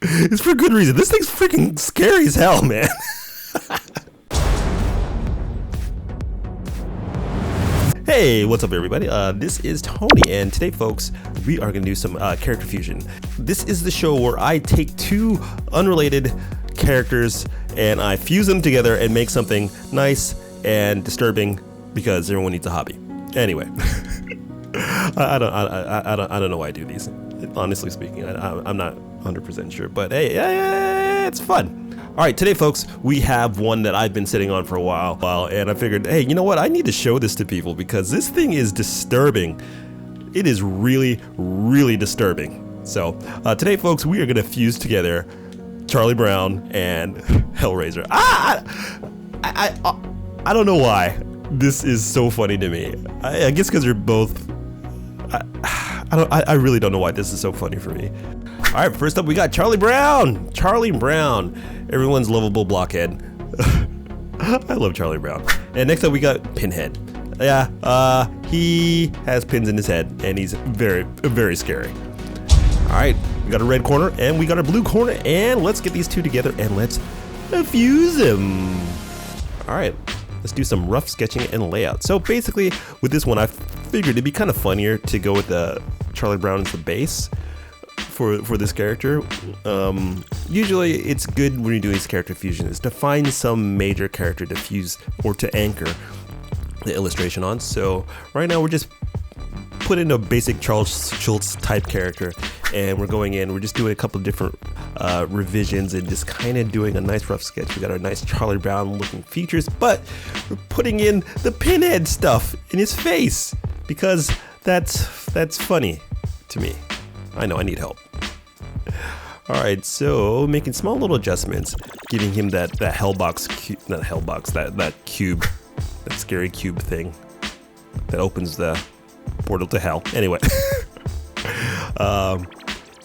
It's for good reason. This thing's freaking scary as hell, man. Hey, what's up everybody? This is Tony, and today folks, we are going to do some character fusion. This is the show where I take two unrelated characters and I fuse them together and make something nice and disturbing because everyone needs a hobby. Anyway, I don't know why I do these. Honestly speaking, I'm not 100% sure, but hey, it's fun. All right, today, folks, we have one that I've been sitting on for a while, and I figured, hey, you know what? I need to show this to people because this thing is disturbing. It is really, really disturbing. So today, folks, we are going to fuse together Charlie Brown and Hellraiser. I don't know why this is so funny to me. I guess because they're both. I really don't know why this is so funny for me. All right, first up we got Charlie Brown. Charlie Brown, everyone's lovable blockhead. I love Charlie Brown. And next up we got Pinhead. Yeah, he has pins in his head and he's very, very scary. All right, we got a red corner and we got a blue corner, and let's get these two together and let's fuse them. All right, let's do some rough sketching and layout. So basically with this one, I figured it'd be kind of funnier to go with the Charlie Brown as the base for this character. Usually it's good when you're doing this character fusion is to find some major character to fuse or to anchor the illustration on. So right now we're just putting a basic Charles Schultz type character, and we're just doing a couple of different revisions and just kind of doing a nice rough sketch. We got our nice Charlie Brown looking features, but we're putting in the Pinhead stuff in his face because that's funny to me. I know I need help. All right, so making small little adjustments, giving him that hellbox, not hellbox, that cube, that scary cube thing that opens the portal to hell. Anyway,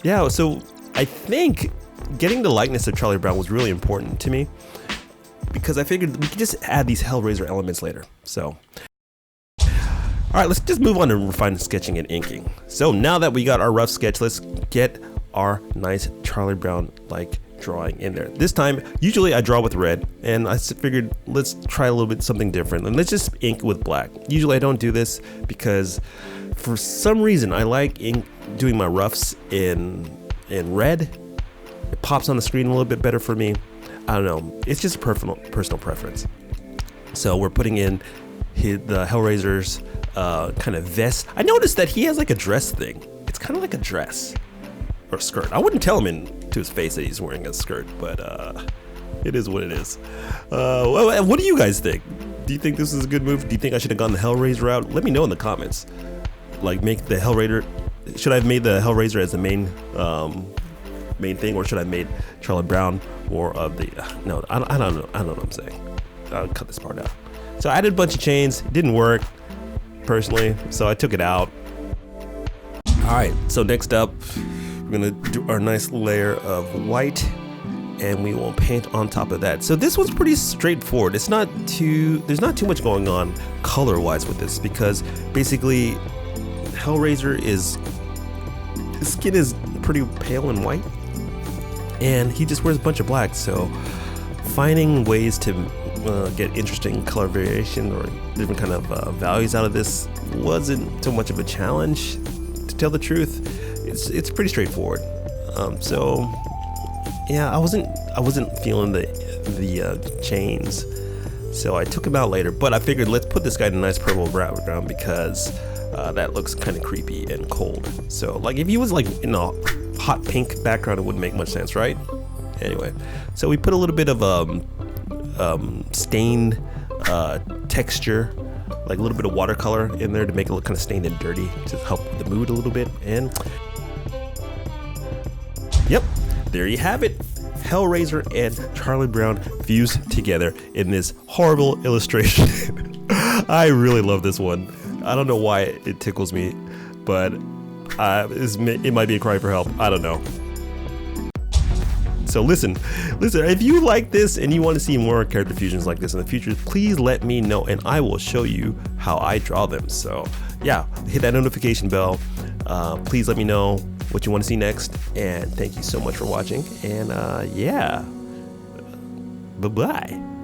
yeah. So I think getting the likeness of Charlie Brown was really important to me because I figured we could just add these Hellraiser elements later. So. All right, let's just move on to refined sketching and inking. So now that we got our rough sketch, let's get our nice Charlie Brown-like drawing in there. This time, usually I draw with red, and I figured let's try a little bit something different, and let's just ink with black. Usually I don't do this because for some reason I like doing my roughs in red. It pops on the screen a little bit better for me. I don't know, it's just a personal preference. So we're putting in the Hellraiser's kind of vest. I noticed that he has like a dress thing. It's kind of like a dress or skirt. I wouldn't tell him to his face that he's wearing a skirt, but it is what it is. What do you guys think? Do you think this is a good move? Do you think I should have gone the Hellraiser route? Let me know in the comments. Like, make the Hellraiser. Should I have made the Hellraiser as the main thing, or should I have made Charlie Brown more of the? No, I don't know. I don't know what I'm saying. I'll cut this part out. So I added a bunch of chains. It didn't work personally, so I took it out. All right, so next up we're gonna do our nice layer of white, and we will paint on top of that. So this one's pretty straightforward. There's not too much going on color wise with this, because basically Hellraiser his skin is pretty pale and white, and he just wears a bunch of black. So finding ways to get interesting color variation or different kind of values out of this wasn't too much of a challenge, to tell the truth. It's pretty straightforward. So yeah, I wasn't feeling the chains, so I took them out later. But I figured let's put this guy in a nice purple background because that looks kind of creepy and cold. So like if he was like in a hot pink background, it wouldn't make much sense, right? Anyway, so we put a little bit of stained texture, like a little bit of watercolor in there to make it look kind of stained and dirty to help with the mood a little bit. And yep, there you have it. Hellraiser and Charlie Brown fused together in this horrible illustration. I really love this one. I don't know why it tickles me, but it might be a cry for help. I don't know. So listen, if you like this and you want to see more character fusions like this in the future, please let me know and I will show you how I draw them. So yeah, hit that notification bell. Please let me know what you want to see next. And thank you so much for watching. And yeah, bye-bye.